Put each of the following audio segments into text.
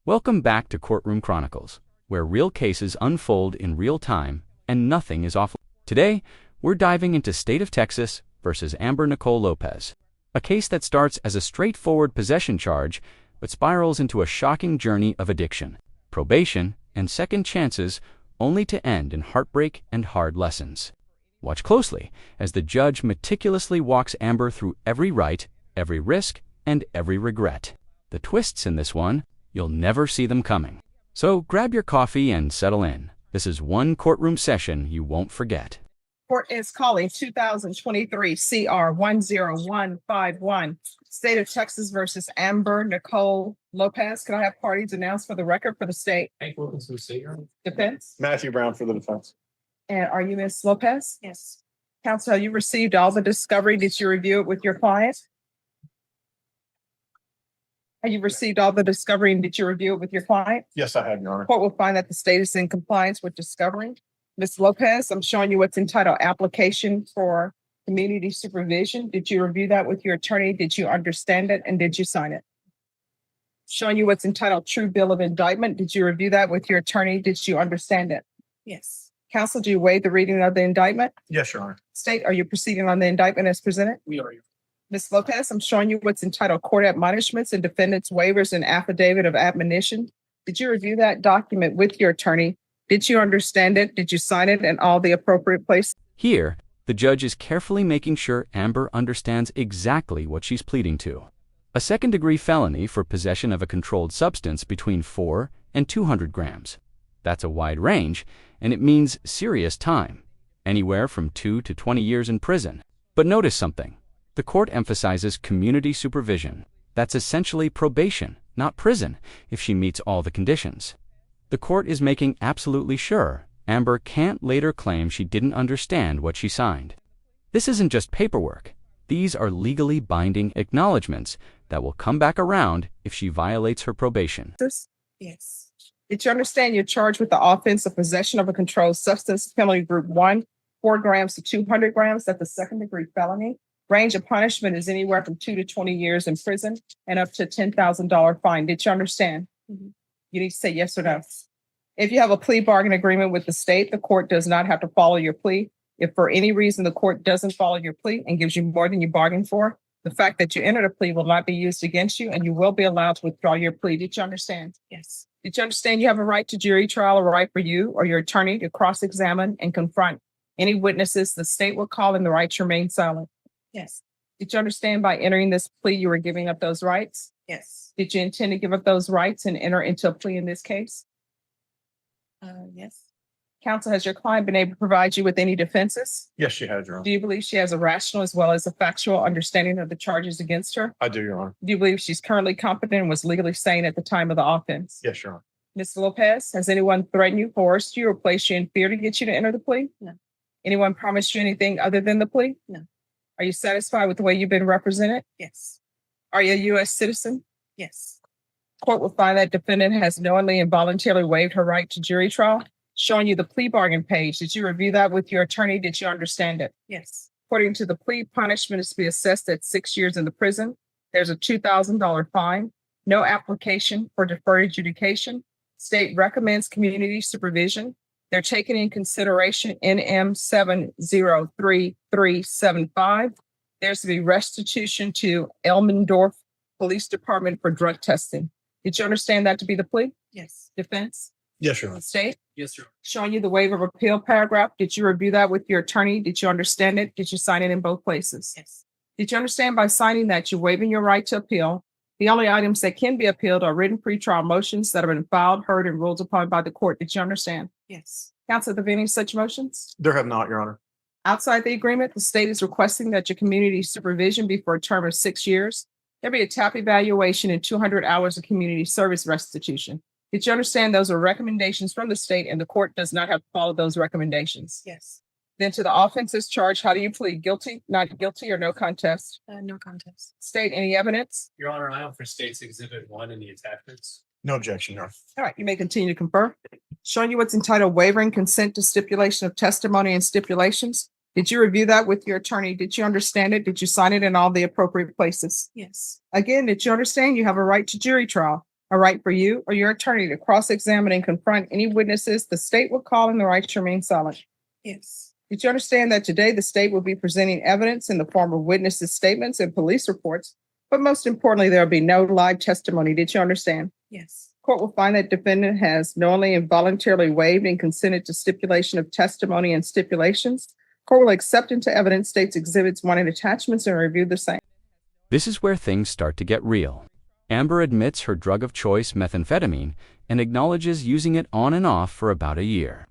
Welcome back to Courtroom Chronicles, where real cases unfold in real time and nothing is off. Today, we're diving into State of Texas versus Amber Nicole Lopez, a case that starts as a straightforward possession charge but spirals into a shocking journey of addiction, probation, and second chances, only to end in heartbreak and hard lessons. Watch closely as the judge meticulously walks Amber through every right, every risk, and every regret. The twists in this one, you'll never see them coming. So grab your coffee and settle in. This is one courtroom session you won't forget. Court is calling 2023 CR 10151, State of Texas versus Amber Nicole Lopez. Can I have parties announced for the record for the state? Hank Wilkins for the state, Your Honor. Defense. Matthew Brown for the defense. And are you Ms. Lopez? Yes. Counsel, you received all the discovery. Did you review it with your client? Have you received all the discovery and did you review it with your client? Yes, I have, Your Honor. Court will find that the state is in compliance with discovery. Ms. Lopez, I'm showing you what's entitled Application for Community Supervision. Did you review that with your attorney? Did you understand it? And did you sign it? Showing you what's entitled True Bill of Indictment. Did you review that with your attorney? Did you understand it? Yes. Counsel, do you waive the reading of the indictment? Yes, Your Honor. State, are you proceeding on the indictment as presented? We are, Your Ms. Lopez, I'm showing you what's entitled Court Admonishments and Defendants Waivers and Affidavit of Admonition. Did you review that document with your attorney? Did you understand it? Did you sign it in all the appropriate places? Here, the judge is carefully making sure Amber understands exactly what she's pleading to. A second-degree felony for possession of a controlled substance between 4 and 200 grams. That's a wide range, and it means serious time, anywhere from 2 to 20 years in prison. But notice something. The court emphasizes community supervision. That's essentially probation, not prison, if she meets all the conditions. The court is making absolutely sure Amber can't later claim she didn't understand what she signed. This isn't just paperwork. These are legally binding acknowledgments that will come back around if she violates her probation. Yes. Did you understand you're charged with the offense of possession of a controlled substance, penalty group 1, 4 grams to 200 grams? That's a second-degree felony. Range of punishment is anywhere from 2 to 20 years in prison and up to $10,000 fine. Did you understand? Mm-hmm. You need to say yes or no. If you have a plea bargain agreement with the state, the court does not have to follow your plea. If for any reason the court doesn't follow your plea and gives you more than you bargained for, the fact that you entered a plea will not be used against you and you will be allowed to withdraw your plea. Did you understand? Yes. Did you understand you have a right to jury trial, a right for you or your attorney to cross-examine and confront any witnesses the state will call and the right to remain silent? Yes. Did you understand by entering this plea you were giving up those rights? Yes. Did you intend to give up those rights and enter into a plea in this case? Yes. Counsel, has your client been able to provide you with any defenses? Yes, she has, Your Honor. Do you believe she has a rational as well as a factual understanding of the charges against her? I do, Your Honor. Do you believe she's currently competent and was legally sane at the time of the offense? Yes, Your Honor. Ms. Lopez, has anyone threatened you, coerced you, or placed you in fear to get you to enter the plea? No. Anyone promised you anything other than the plea? No. Are you satisfied with the way you've been represented? Yes. Are you a U.S. citizen? Yes. Court will find that defendant has knowingly and voluntarily waived her right to jury trial. Showing you the plea bargain page. Did you review that with your attorney? Did you understand it? Yes. According to the plea, punishment is to be assessed at 6 years in the prison. There's a $2,000 fine. No application for deferred adjudication. State recommends community supervision. They're taking in consideration NM 703375. There's to be restitution to Elmendorf Police Department for drug testing. Did you understand that to be the plea? Yes. Defense? Yes, Your Honor. State? Yes, Your Honor. Showing you the waiver of appeal paragraph. Did you review that with your attorney? Did you understand it? Did you sign it in both places? Yes. Did you understand by signing that you're waiving your right to appeal? The only items that can be appealed are written pretrial motions that have been filed, heard, and ruled upon by the court. Did you understand? Yes. Counsel, have any such motions? There have not, Your Honor. Outside the agreement, the state is requesting that your community supervision be for a term of 6 years. There be a TAP evaluation and 200 hours of community service restitution. Did you understand those are recommendations from the state and the court does not have to follow those recommendations? Yes. Then to the offenses charged, how do you plead? Guilty, not guilty, or no contest? No contest. State, any evidence? Your Honor, I offer State's Exhibit 1 in the attachments. No objection, Your Honor. All right, you may continue to confer. Showing you what's entitled Wavering Consent to Stipulation of Testimony and Stipulations. Did you review that with your attorney? Did you understand it? Did you sign it in all the appropriate places? Yes. Again, did you understand you have a right to jury trial, All right, for you or your attorney to cross-examine and confront any witnesses the state will call in the right to remain silent. Yes. Did you understand that today the state will be presenting evidence in the form of witnesses' statements and police reports? But most importantly, there will be no live testimony. Did you understand? Yes. Court will find that defendant has knowingly and voluntarily waived and consented to stipulation of testimony and stipulations. Court will accept into evidence state's exhibits 1 and attachments and review the same. This is where things start to get real. Amber admits her drug of choice, methamphetamine, and acknowledges using it on and off for about a year.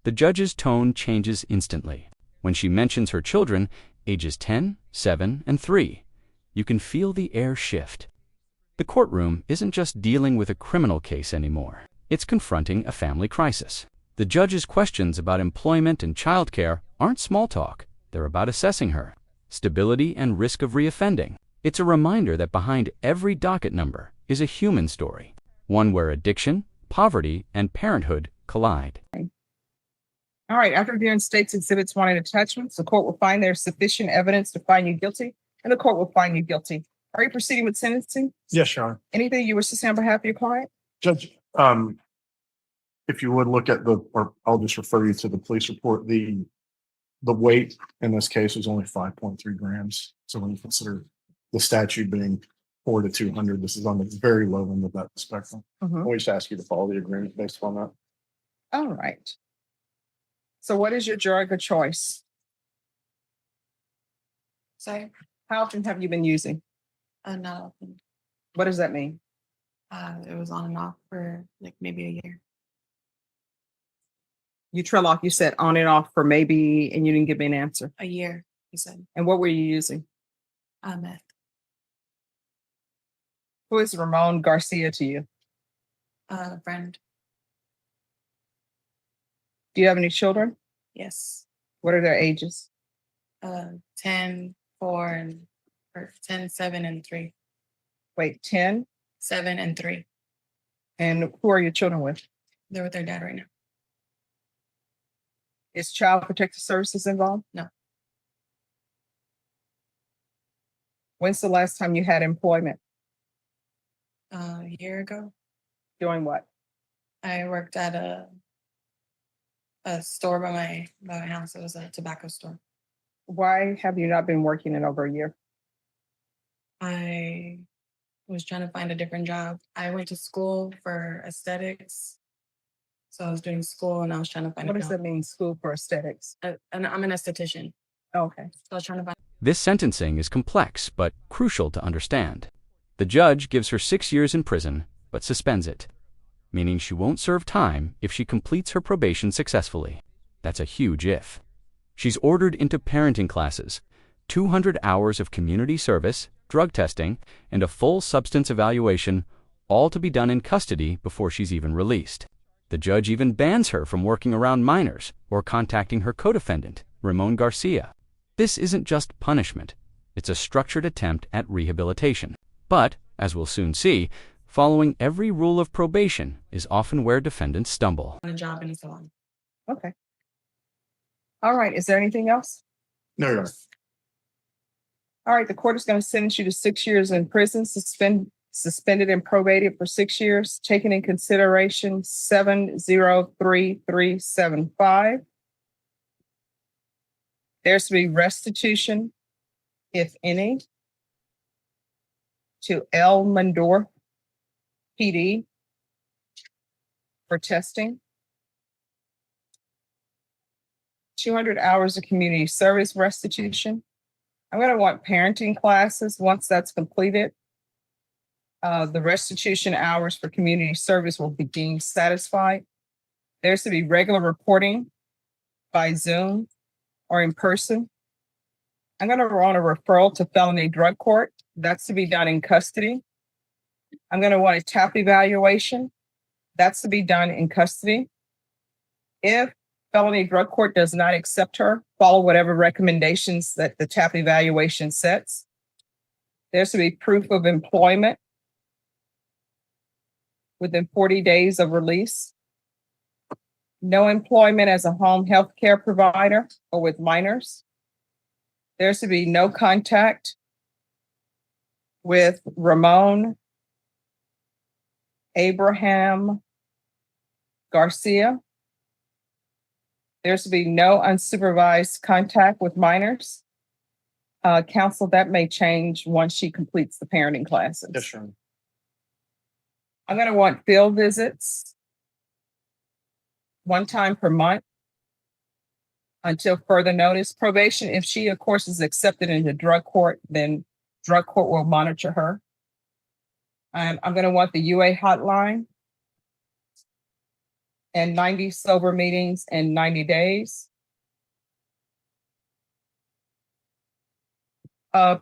The judge's tone changes instantly. When she mentions her children, ages 10, 7, and 3, you can feel the air shift. The courtroom isn't just dealing with a criminal case anymore. It's confronting a family crisis. The judge's questions about employment and childcare aren't small talk. They're about assessing her stability and risk of reoffending. It's a reminder that behind every docket number is a human story, one where addiction, poverty, and parenthood collide. All right, after reviewing state's exhibits 1 and attachments, the court will find there's sufficient evidence to find you guilty, and the court will find you guilty. Are you proceeding with sentencing? Yes, Your Honor. Anything you wish to say on behalf of your client? Judge, if you would look at or I'll just refer you to the police report, the weight in this case was only 5.3 grams. So when you consider the statute being 4 to 200, this is on the very low end of that spectrum. We just ask you to follow the agreement based upon that. All right. So what is your drug of choice? Sorry. How often have you been using? Not often. What does that mean? It was on and off for like maybe a year. You trail off, you said on and off for maybe, and you didn't give me an answer. A year, he said. And what were you using? Meth. Who is Ramon Garcia to you? Friend. Do you have any children? Yes. What are their ages? 10, 4, and or 10, 7, and 3. Wait, 10? 7 and 3. And who are your children with? They're with their dad right now. Is Child Protective Services involved? No. When's the last time you had employment? A year ago, Doing what? I worked at a store by my house. It was a tobacco store. Why have you not been working in over a year? I was trying to find a different job. I went to school for aesthetics. So I was doing school and I was trying to find What a does job. that mean, school for aesthetics? And I'm an esthetician. Okay. So I was trying to find. This sentencing is complex but crucial to understand. The judge gives her 6 years in prison but suspends it, meaning she won't serve time if she completes her probation successfully. That's a huge if. She's ordered into parenting classes, 200 hours of community service, drug testing, and a full substance evaluation, all to be done in custody before she's even released. The judge even bans her from working around minors or contacting her co-defendant, Ramon Garcia. This isn't just punishment. It's a structured attempt at rehabilitation. But, as we'll soon see, following every rule of probation is often where defendants stumble. A job in a salon. Okay. All right. Is there anything else? No, Your Honor. All right. The court is going to sentence you to 6 years in prison, suspended and probated for 6 years, taking in consideration 703375. There's to be restitution, if any, to El Mandor PD for testing. 200 hours of community service restitution. I'm going to want parenting classes once that's completed. The restitution hours for community service will be deemed satisfied. There's to be regular reporting by Zoom or in person. I'm going to want a referral to felony drug court. That's to be done in custody. I'm going to want a TAP evaluation. That's to be done in custody. If felony drug court does not accept her, follow whatever recommendations that the TAP evaluation sets. There's to be proof of employment within 40 days of release. No employment as a home health care provider or with minors. There's to be no contact with Ramon Abraham Garcia. There's to be no unsupervised contact with minors. Counsel, that may change once she completes the parenting classes. Yes, sure. I'm going to want field visits one time per month until further notice. Probation, if she, of course, is accepted into drug court, then drug court will monitor her. And I'm going to want the UA hotline and 90 sober meetings in 90 days.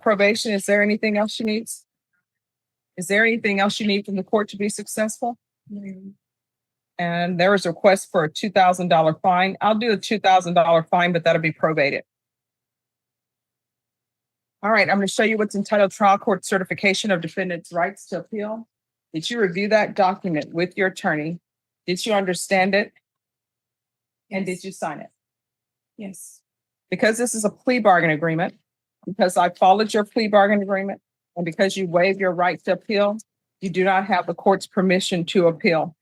Probation, is there anything else she needs? Is there anything else you need from the court to be successful? And there was a request for a $2,000 fine. I'll do a $2,000 fine, but that'll be probated. All right, I'm going to show you what's entitled Trial Court Certification of Defendant's Rights to Appeal. Did you review that document with your attorney? Did you understand it? And did you sign it? Yes. Because this is a plea bargain agreement, because I followed your plea bargain agreement, and because you waive your right to appeal, you do not have the court's permission to appeal.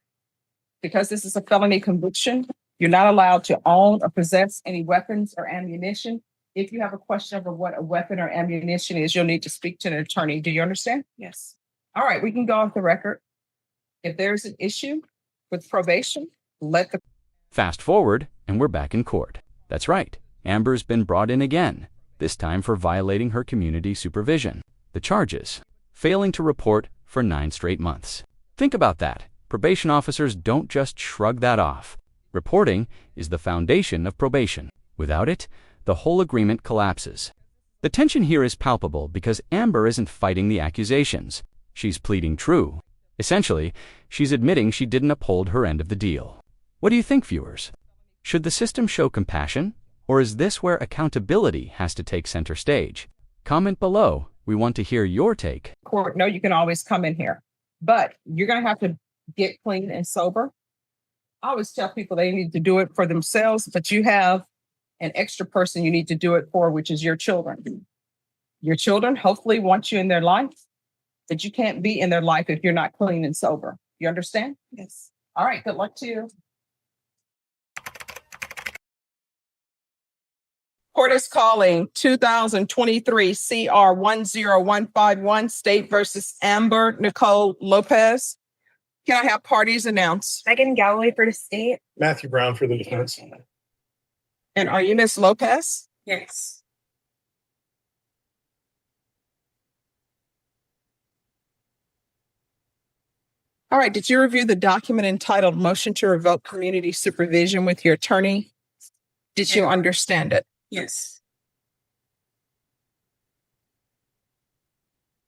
Because this is a felony conviction, you're not allowed to own or possess any weapons or ammunition. If you have a question over what a weapon or ammunition is, you'll need to speak to an attorney. Do you understand? Yes. All right, we can go off the record. If there's an issue with probation, let the Fast forward, and we're back in court. That's right, Amber's been brought in again, this time for violating her community supervision. The charges: failing to report for 9 straight months. Think about that. Probation officers don't just shrug that off. Reporting is the foundation of probation. Without it, the whole agreement collapses. The tension here is palpable because Amber isn't fighting the accusations. She's pleading true. Essentially, she's admitting she didn't uphold her end of the deal. What do you think, viewers? Should the system show compassion, or is this where accountability has to take center stage? Comment below. We want to hear your take. court, no, you can always come in here, but you're going to have to get clean and sober. I always tell people they need to do it for themselves, but you have an extra person you need to do it for, which is your children. Your children hopefully want you in their life, but you can't be in their life if you're not clean and sober. You understand? Yes. All right, good luck to you. Court is calling 2023 CR 10151 State versus Amber Nicole Lopez. Can I have parties announced? Megan Galloway for the state. Matthew Brown for the defense. And are you Miss Lopez? Yes. All right, did you review the document entitled Motion to Revoke Community Supervision with your attorney? Did you understand it? Yes.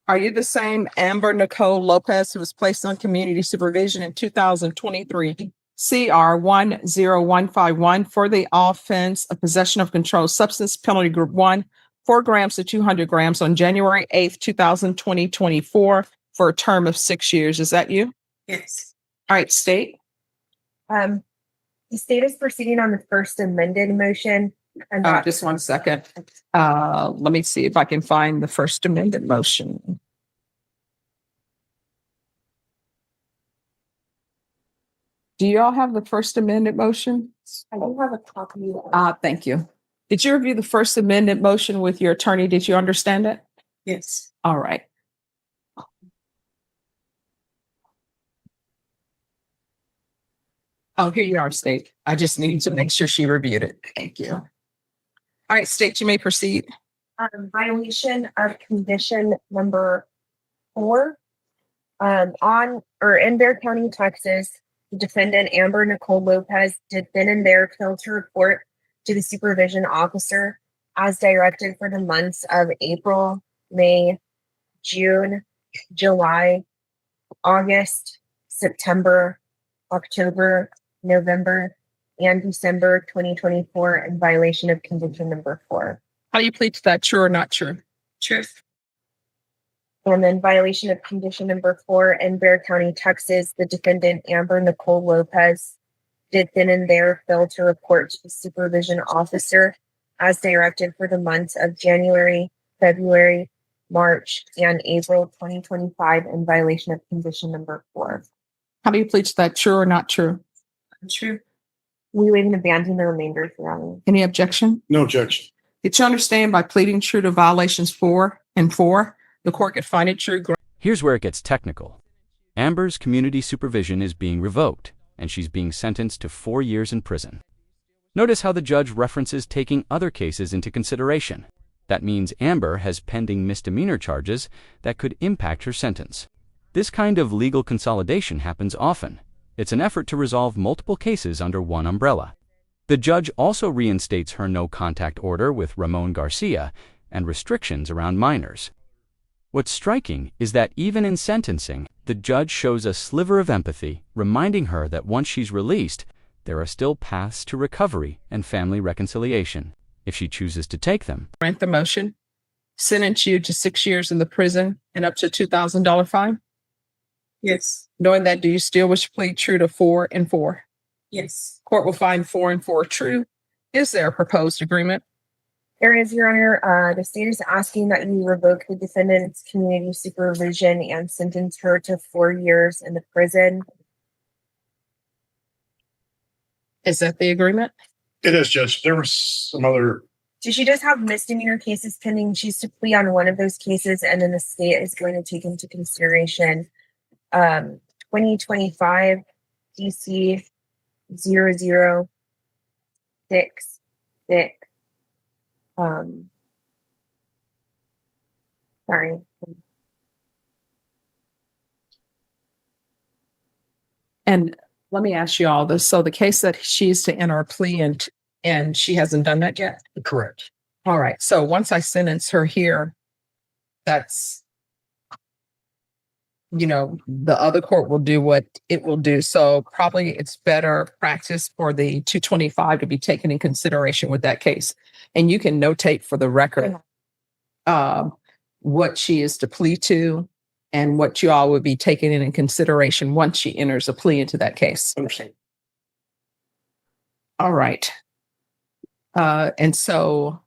Are you the same Amber Nicole Lopez who was placed on community supervision in 2023 CR 10151 for the offense of possession of controlled substance, penalty group 1, 4 grams to 200 grams on January 8th, 2024 for a term of 6 years? Is that you? Yes. All right, state. The state is proceeding on the first amended motion. And that Just 1 second. Let me see if I can find the first amended motion. Do you all have the first amended motion? I don't have a copy. Of Thank you. Did you review the first amended motion with your attorney? Did you understand it? Yes. All right. Oh, here you are, State. I just needed to make sure she reviewed it. Thank you. All right, State, you may proceed. violation of condition number 4. On or in Bear County, Texas, the defendant Amber Nicole Lopez did then and there fail to report to the supervision officer as directed for the months of April, May, June, July, August, September, October, November, and December 2024 in violation of condition number 4. How do you plead to that? True or not true? Truth. And then violation of condition number 4 in Bear County, Texas, the defendant Amber Nicole Lopez did then and there fail to report to the supervision officer as directed for the months of January, February, March, and April 2025 in violation of condition number 4. How do you plead to that? True or not true? True. We waive and abandon the remainder, Your Honor. Any objection? No objection. Did you understand by pleading true to violations 4 and 4, the court could find it true? Here's where it gets technical. Amber's community supervision is being revoked, and she's being sentenced to 4 years in prison. Notice how the judge references taking other cases into consideration. That means Amber has pending misdemeanor charges that could impact her sentence. This kind of legal consolidation happens often. It's an effort to resolve multiple cases under one umbrella. The judge also reinstates her no-contact order with Ramon Garcia and restrictions around minors. What's striking is that even in sentencing, the judge shows a sliver of empathy, reminding her that once she's released, there are still paths to recovery and family reconciliation, if she chooses to take them. Grant the motion, sentence you to 6 years in the prison and up to $2,000 fine? Yes. Knowing that, do you still wish to plead true to 4 and 4? Yes. Court will find 4 and 4 true. Is there a proposed agreement? There is, Your Honor. The state is asking that you revoke the defendant's community supervision and sentence her to 4 years in the prison. Is that the agreement? It is, Judge. There was some other, So she does have misdemeanor cases pending. She's to plea on one of those cases, and then the state is going to take into consideration 2025 DC 0066. Sorry. And let me ask you all this. So the case that she's to enter a plea and she hasn't done that yet? Correct. All right. So once I sentence her here, that's, the other court will do what it will do. So probably it's better practice for the 225 to be taken in consideration with that case. And you can notate for the record what she is to plea to and what you all would be taking in consideration once she enters a plea into that case. Understand. All right. And so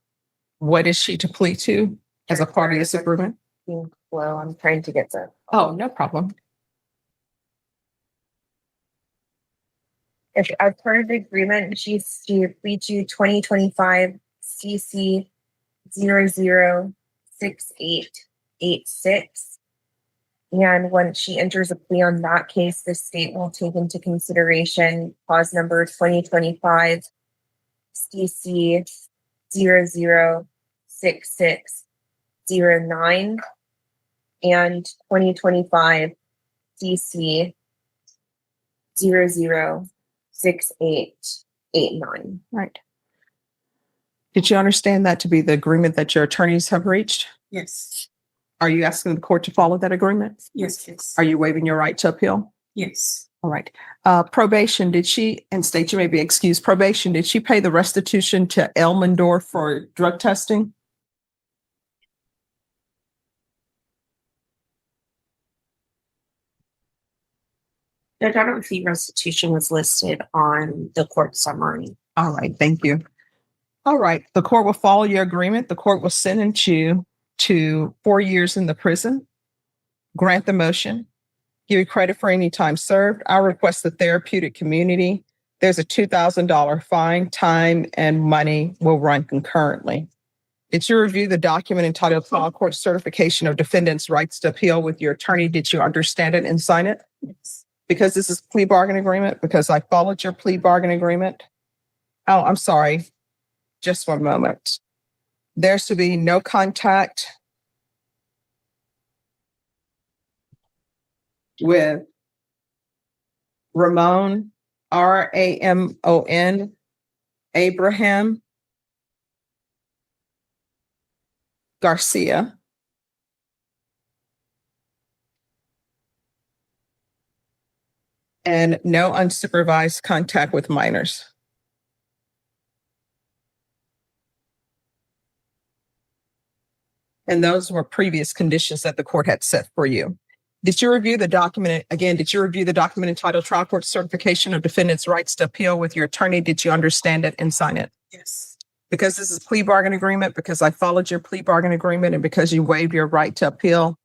what is she to plea to as a part of this agreement? Well, I'm trying to get to. Oh, no problem. If as part of the agreement, she's to plead to 2025 CC 006886. And when she enters a plea on that case, the state will take into consideration clause number 2025 CC 006609 and 2025 DC 006889. Right. Did you understand that to be the agreement that your attorneys have reached? Yes. Are you asking the court to follow that agreement? Yes. Yes. Are you waiving your right to appeal? Yes. All right. Probation, did she, and state you may be excused, probation, did she pay the restitution to Elmendorf for drug testing? I don't think restitution was listed on the court summary. All right, thank you. All right, the court will follow your agreement. The court will sentence you to 4 years in the prison, grant the motion, give you credit for any time served. I request the therapeutic community. There's a $2,000 fine, time, and money will run concurrently. Did you review the document entitled Trial Court Certification of Defendant's Rights to Appeal with your attorney? Did you understand it and sign it? Yes. Because this is plea bargain agreement, because I followed your plea bargain agreement. Oh, I'm sorry. Just one moment. There's to be no contact with Ramon, Ramon, Abraham Garcia, and no unsupervised contact with minors. And those were previous conditions that the court had set for you. Did you review the document? Again, did you review the document entitled Trial Court Certification of Defendant's Rights to Appeal with your attorney? Did you understand it and sign it? Yes. Because this is a plea bargain agreement, because I followed your plea bargain agreement, and because you waived your right to appeal,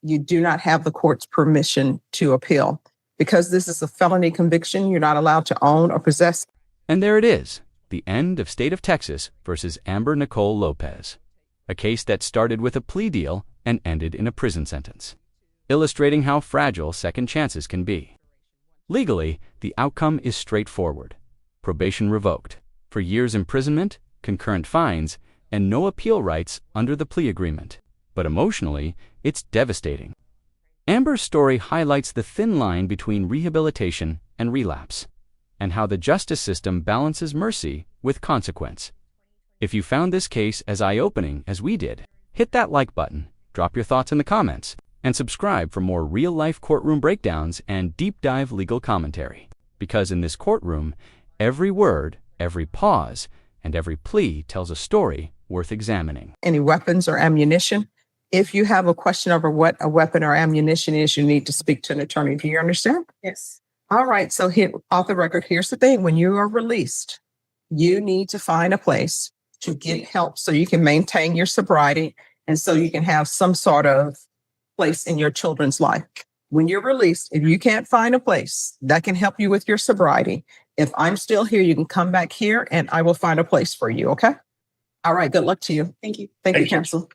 you do not have the court's permission to appeal. Because this is a felony conviction, you're not allowed to own or possess. And there it is, the end of State of Texas versus Amber Nicole Lopez, a case that started with a plea deal and ended in a prison sentence, illustrating how fragile second chances can be. Legally, the outcome is straightforward. Probation revoked, for years imprisonment, concurrent fines, and no appeal rights under the plea agreement. But emotionally, it's devastating. Amber's story highlights the thin line between rehabilitation and relapse, and how the justice system balances mercy with consequence. If you found this case as eye-opening as we did, hit that like button, drop your thoughts in the comments, and subscribe for more real-life courtroom breakdowns and deep-dive legal commentary. Because in this courtroom, every word, every pause, and every plea tells a story worth examining. Any weapons or ammunition. If you have a question over what a weapon or ammunition is, you need to speak to an attorney. Do you understand? Yes. All right. So here, off the record, here's the thing. When you are released, you need to find a place to get help so you can maintain your sobriety and so you can have some sort of place in your children's life. When you're released, if you can't find a place that can help you with your sobriety, if I'm still here, you can come back here and I will find a place for you. Okay. All right. Good luck to you. Thank you. Thank you, Thank you. counsel.